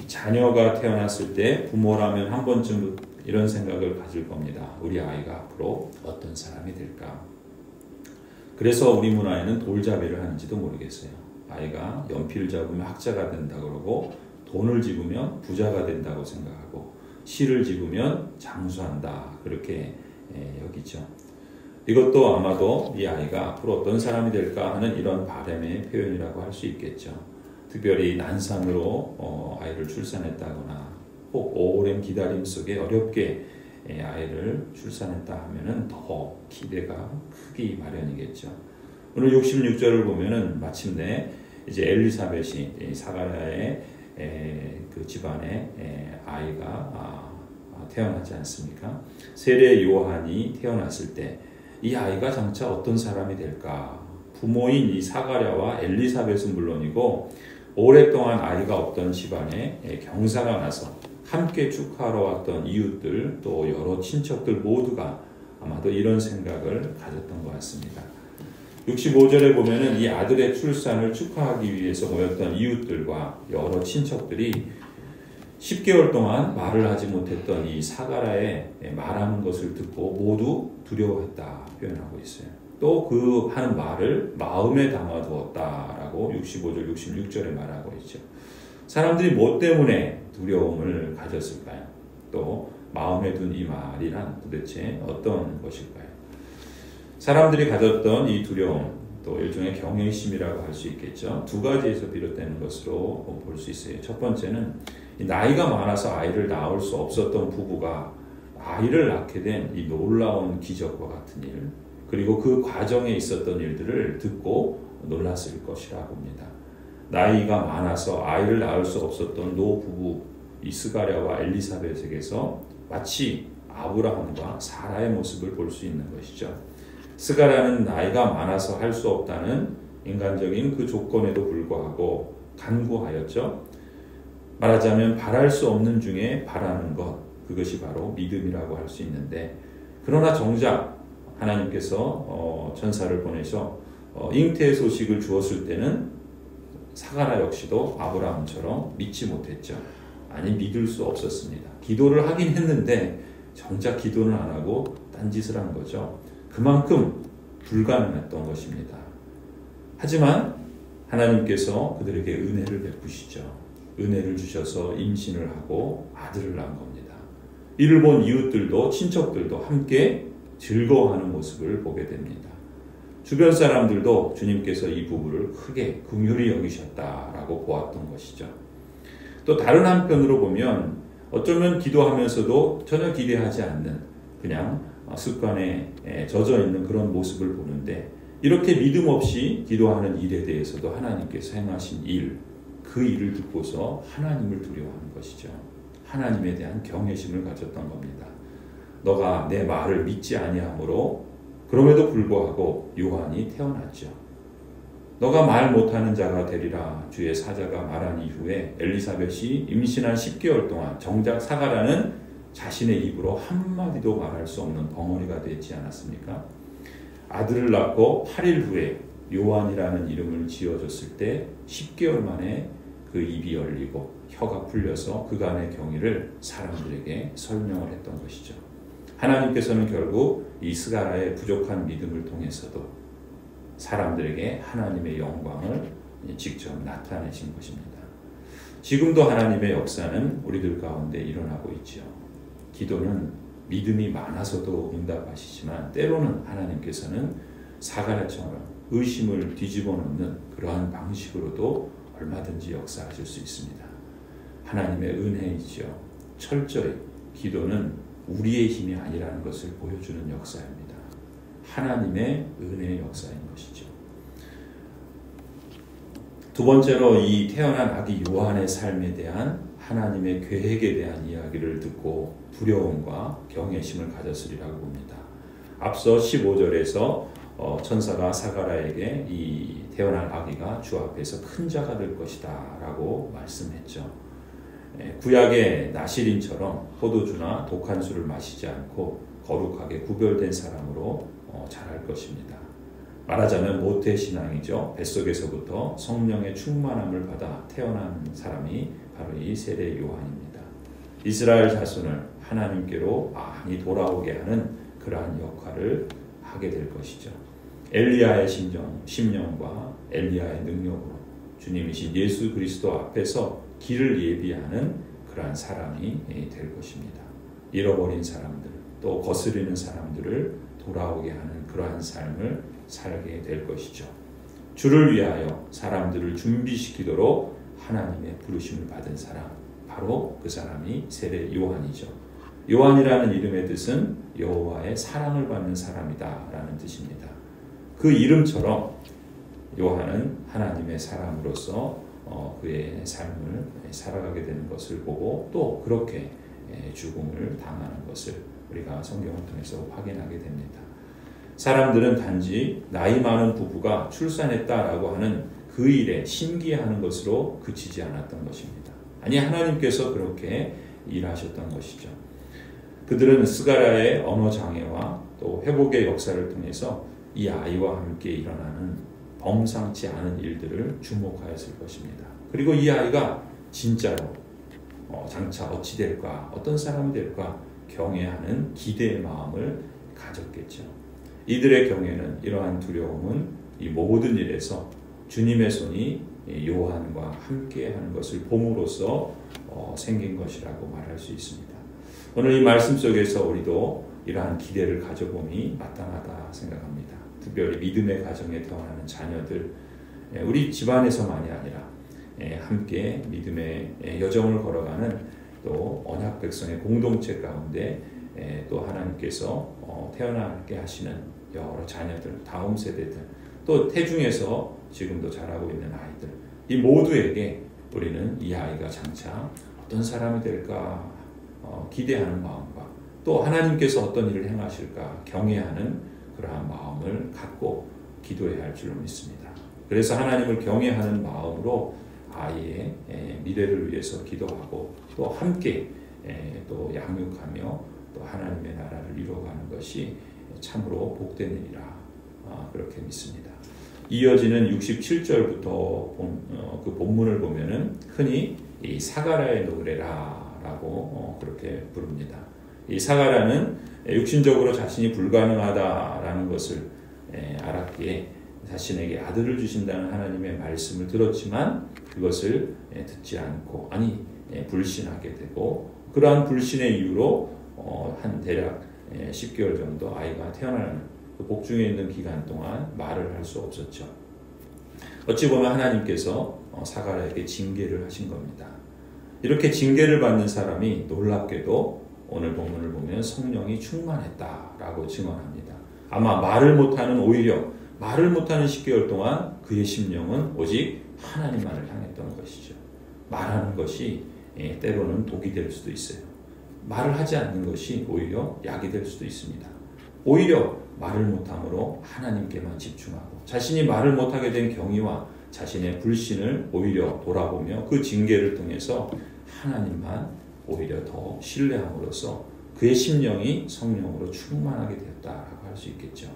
자녀가 태어났을 때 부모라면 한 번쯤 이런 생각을 가질 겁니다. 우리 아이가 앞으로 어떤 사람이 될까? 그래서 우리 문화에는 돌잡이를 하는지도 모르겠어요. 아이가 연필을 잡으면 학자가 된다 그러고 돈을 집으면 부자가 된다고 생각하고 시를 집으면 장수한다 그렇게 여기죠. 이것도 아마도 이 아이가 앞으로 어떤 사람이 될까 하는 이런 바람의 표현이라고 할 수 있겠죠. 특별히 난산으로 아이를 출산했다거나 혹 오랜 기다림 속에 어렵게 아이를 출산했다 하면은 더 기대가 크기 마련이겠죠. 오늘 66절을 보면은 마침내 이제 엘리사벳이 사가랴의 그 집안에 아이가 태어나지 않습니까? 세례 요한이 태어났을 때 이 아이가 장차 어떤 사람이 될까? 부모인 이 사가랴와 엘리사벳은 물론이고 오랫동안 아이가 없던 집안에 경사가 나서 함께 축하하러 왔던 이웃들 또 여러 친척들 모두가 아마도 이런 생각을 가졌던 것 같습니다. 65절에 보면은 이 아들의 출산을 축하하기 위해서 모였던 이웃들과 여러 친척들이 10개월 동안 말을 하지 못했던 이 사가랴의 말하는 것을 듣고 모두 두려워했다 표현하고 있어요. 또 그 하는 말을 마음에 담아두었다라고 65절, 66절에 말하고 있죠. 사람들이 뭐 때문에 두려움을 가졌을까요? 또 마음에 둔 이 말이란 도대체 어떤 것일까요? 사람들이 가졌던 이 두려움, 또 일종의 경외심이라고 할 수 있겠죠. 두 가지에서 비롯되는 것으로 볼 수 있어요. 첫 번째는 나이가 많아서 아이를 낳을 수 없었던 부부가 아이를 낳게 된 이 놀라운 기적과 같은 일, 그리고 그 과정에 있었던 일들을 듣고 놀랐을 것이라 봅니다. 나이가 많아서 아이를 낳을 수 없었던 노부부 이 스가랴와 엘리사벳에게서 마치 아브라함과 사라의 모습을 볼 수 있는 것이죠. 스가랴는 나이가 많아서 할 수 없다는 인간적인 그 조건에도 불구하고 간구하였죠. 말하자면 바랄 수 없는 중에 바라는 것, 그것이 바로 믿음이라고 할 수 있는데, 그러나 정작 하나님께서 천사를 보내서 잉태의 소식을 주었을 때는 사가랴 역시도 아브라함처럼 믿지 못했죠. 아니 믿을 수 없었습니다. 기도를 하긴 했는데 정작 기도는 안 하고 딴짓을 한 거죠. 그만큼 불가능했던 것입니다. 하지만 하나님께서 그들에게 은혜를 베푸시죠. 은혜를 주셔서 임신을 하고 아들을 낳은 겁니다. 이를 본 이웃들도 친척들도 함께 즐거워하는 모습을 보게 됩니다. 주변 사람들도 주님께서 이 부부를 크게 긍휼히 여기셨다라고 보았던 것이죠. 또 다른 한편으로 보면 어쩌면 기도하면서도 전혀 기대하지 않는 그냥 습관에 젖어 있는 그런 모습을 보는데, 이렇게 믿음 없이 기도하는 일에 대해서도 하나님께서 행하신 일, 그 일을 듣고서 하나님을 두려워하는 것이죠. 하나님에 대한 경외심을 가졌던 겁니다. 너가 내 말을 믿지 아니하므로 그럼에도 불구하고 요한이 태어났죠. 너가 말 못하는 자가 되리라 주의 사자가 말한 이후에 엘리사벳이 임신한 10개월 동안 정작 사가랴는 자신의 입으로 한마디도 말할 수 없는 벙어리가 되지 않았습니까? 아들을 낳고 8일 후에 요한이라는 이름을 지어줬을 때 10개월 만에 그 입이 열리고 혀가 풀려서 그간의 경위를 사람들에게 설명을 했던 것이죠. 하나님께서는 결국 이 스가랴의 부족한 믿음을 통해서도 사람들에게 하나님의 영광을 직접 나타내신 것입니다. 지금도 하나님의 역사는 우리들 가운데 일어나고 있죠. 기도는 믿음이 많아서도 응답하시지만 때로는 하나님께서는 사가랴처럼 의심을 뒤집어 놓는 그러한 방식으로도 얼마든지 역사하실 수 있습니다. 하나님의 은혜이죠. 철저히 기도는 우리의 힘이 아니라는 것을 보여주는 역사입니다. 하나님의 은혜의 역사인 것이죠. 두 번째로 이 태어난 아기 요한의 삶에 대한 하나님의 계획에 대한 이야기를 듣고 두려움과 경외심을 가졌으리라고 봅니다. 앞서 15절에서 천사가 사가랴에게 이 태어날 아기가 주 앞에서 큰 자가 될 것이다 라고 말씀했죠. 구약의 나시린처럼 포도주나 독한 술을 마시지 않고 거룩하게 구별된 사람으로 자랄 것입니다. 말하자면 모태신앙이죠. 뱃속에서부터 성령의 충만함을 받아 태어난 사람이 바로 이 세례 요한입니다. 이스라엘 자손을 하나님께로 많이 돌아오게 하는 그러한 역할을 하게 될 것이죠. 엘리야의 심령과 엘리야의 능력으로 주님이신 예수 그리스도 앞에서 길을 예비하는 그러한 사람이 될 것입니다. 잃어버린 사람들, 또 거스르는 사람들을 돌아오게 하는 그러한 삶을 살게 될 것이죠. 주를 위하여 사람들을 준비시키도록 하나님의 부르심을 받은 사람, 바로 그 사람이 세례 요한이죠. 요한이라는 이름의 뜻은 여호와의 사랑을 받는 사람이다 라는 뜻입니다. 그 이름처럼 요한은 하나님의 사람으로서 그의 삶을 살아가게 되는 것을 보고 또 그렇게 죽음을 당하는 것을 우리가 성경을 통해서 확인하게 됩니다. 사람들은 단지 나이 많은 부부가 출산했다라고 하는 그 일에 신기해하는 것으로 그치지 않았던 것입니다. 아니, 하나님께서 그렇게 일하셨던 것이죠. 그들은 스가랴의 언어 장애와 또 회복의 역사를 통해서 이 아이와 함께 일어나는 범상치 않은 일들을 주목하였을 것입니다. 그리고 이 아이가 진짜로 장차 어찌 될까, 어떤 사람이 될까 경외하는 기대의 마음을 가졌겠죠. 이들의 경외는, 이러한 두려움은 이 모든 일에서 주님의 손이 요한과 함께하는 것을 봄으로써 생긴 것이라고 말할 수 있습니다. 오늘 이 말씀 속에서 우리도 이러한 기대를 가져봄이 마땅하다 생각합니다. 특별히 믿음의 가정에 태어나는 자녀들, 우리 집안에서만이 아니라 함께 믿음의 여정을 걸어가는 또 언약 백성의 공동체 가운데 또 하나님께서 태어나게 하시는 여러 자녀들, 다음 세대들, 또 태중에서 지금도 자라고 있는 아이들, 이 모두에게 우리는 이 아이가 장차 어떤 사람이 될까 기대하는 마음과 또 하나님께서 어떤 일을 행하실까 경외하는 그러한 마음을 갖고 기도해야 할 줄로 믿습니다. 그래서 하나님을 경외하는 마음으로 아이의 미래를 위해서 기도하고 또 함께 또 양육하며 또 하나님의 나라를 이루어가는 것이 참으로 복된 일이라 그렇게 믿습니다. 이어지는 67절부터 그 본문을 보면은 흔히 이 사가랴의 노래라라고 그렇게 부릅니다. 이 사가랴는 육신적으로 자신이 불가능하다라는 것을 알았기에 자신에게 아들을 주신다는 하나님의 말씀을 들었지만 그것을 듣지 않고 불신하게 되고, 그러한 불신의 이유로 한 대략 10개월 정도 아이가 태어나는 그 복중에 있는 기간 동안 말을 할 수 없었죠. 어찌 보면 하나님께서 사가랴에게 징계를 하신 겁니다. 이렇게 징계를 받는 사람이 놀랍게도 오늘 본문을 보면 성령이 충만했다라고 증언합니다. 아마 오히려 말을 못하는 10개월 동안 그의 심령은 오직 하나님만을 향했던 것이죠. 말하는 것이 때로는 독이 될 수도 있어요. 말을 하지 않는 것이 오히려 약이 될 수도 있습니다. 오히려 말을 못함으로 하나님께만 집중하고 자신이 말을 못하게 된 경위와 자신의 불신을 오히려 돌아보며 그 징계를 통해서 하나님만 오히려 더 신뢰함으로써 그의 심령이 성령으로 충만하게 되었다라고 할 수 있겠죠.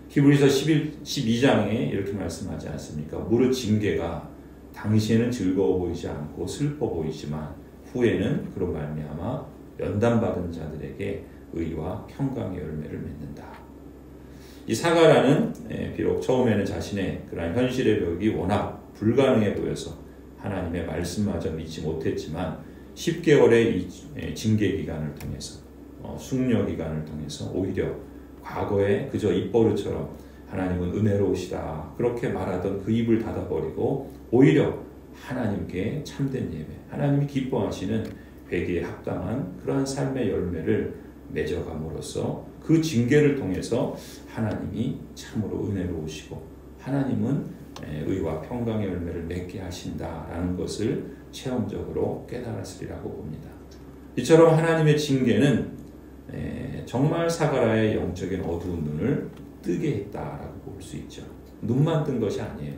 히브리서 12장에 이렇게 말씀하지 않습니까? 무릇 징계가 당시에는 즐거워 보이지 않고 슬퍼 보이지만 후에는 그로 말미암아 연단받은 자들에게 의와 평강의 열매를 맺는다. 이 사가랴는 비록 처음에는 자신의 그런 현실의 벽이 워낙 불가능해 보여서 하나님의 말씀마저 믿지 못했지만 10개월의 이 징계 기간을 통해서 숙려 기간을 통해서 오히려 과거에 그저 입버릇처럼 하나님은 은혜로우시다 그렇게 말하던 그 입을 닫아버리고 오히려 하나님께 참된 예배, 하나님이 기뻐하시는 회개에 합당한 그러한 삶의 열매를 맺어감으로써 그 징계를 통해서 하나님이 참으로 은혜로우시고 하나님은 의와 평강의 열매를 맺게 하신다라는 것을 체험적으로 깨달았으리라고 봅니다. 이처럼 하나님의 징계는 정말 사가랴의 영적인 어두운 눈을 뜨게 했다라고 볼 수 있죠. 눈만 뜬 것이 아니에요.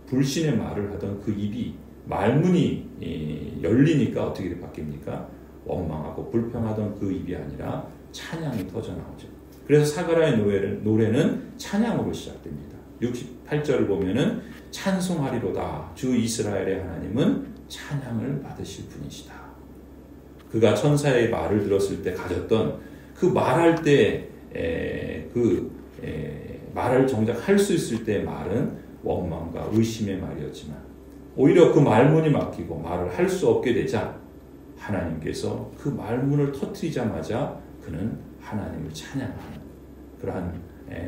불신의 말을 하던 그 입이 말문이 열리니까 어떻게 바뀝니까? 원망하고 불평하던 그 입이 아니라 찬양이 터져나오죠. 그래서 사가랴의 노래는 찬양으로 시작됩니다. 68절을 보면은 찬송하리로다. 주 이스라엘의 하나님은 찬양을 받으실 분이시다. 그가 천사의 말을 들었을 때 가졌던 그 말할 때 말을 정작 할 수 있을 때의 말은 원망과 의심의 말이었지만 오히려 그 말문이 막히고 말을 할 수 없게 되자 하나님께서 그 말문을 터뜨리자마자 그는 하나님을 찬양하는 그러한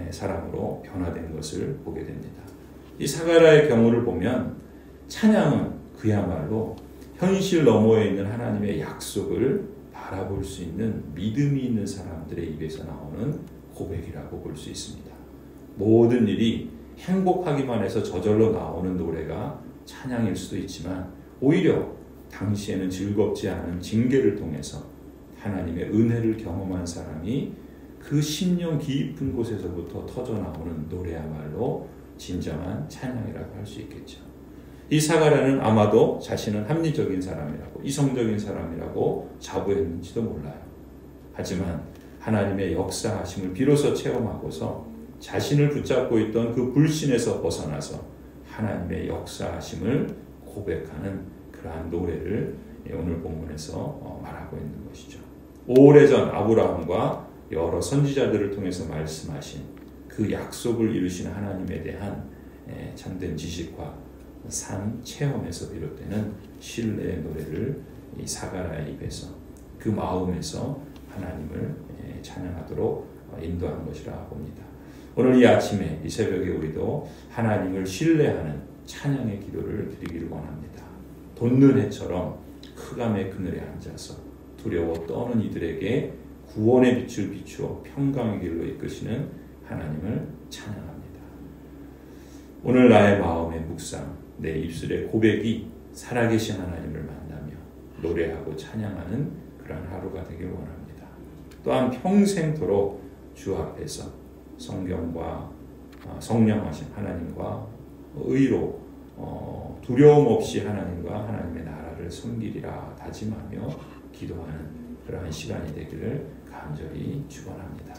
사람으로 변화된 것을 보게 됩니다. 이 사가랴의 경우를 보면 찬양은 그야말로 현실 너머에 있는 하나님의 약속을 바라볼 수 있는 믿음이 있는 사람들의 입에서 나오는 고백이라고 볼 수 있습니다. 모든 일이 행복하기만 해서 저절로 나오는 노래가 찬양일 수도 있지만 오히려 당시에는 즐겁지 않은 징계를 통해서 하나님의 은혜를 경험한 사람이 그 심령 깊은 곳에서부터 터져나오는 노래야말로 진정한 찬양이라고 할 수 있겠죠. 이 사가랴는 아마도 자신은 합리적인 사람이라고 이성적인 사람이라고 자부했는지도 몰라요. 하지만 하나님의 역사하심을 비로소 체험하고서 자신을 붙잡고 있던 그 불신에서 벗어나서 하나님의 역사하심을 고백하는 그러한 노래를 오늘 본문에서 말하고 있는 것이죠. 오래전 아브라함과 여러 선지자들을 통해서 말씀하신 그 약속을 이루신 하나님에 대한 참된 지식과 산 체험에서 비롯되는 신뢰의 노래를 이 사가랴의 입에서 그 마음에서 하나님을 찬양하도록 인도한 것이라 봅니다. 오늘 이 아침에 이 새벽에 우리도 하나님을 신뢰하는 찬양의 기도를 드리기를 원합니다. 돋는 해처럼 흑암의 그늘에 앉아서 두려워 떠는 이들에게 구원의 빛을 비추어 평강의 길로 이끄시는 하나님을 찬양합니다. 오늘 나의 마음의 묵상, 내 입술의 고백이 살아계신 하나님을 만나며 노래하고 찬양하는 그런 하루가 되길 원합니다. 또한 평생토록 주 앞에서 성경과 성령하신 하나님과 의로 두려움 없이 하나님과 하나님의 나라를 섬기리라 다짐하며 기도하는 그러한 시간이 되기를 간절히 축원합니다.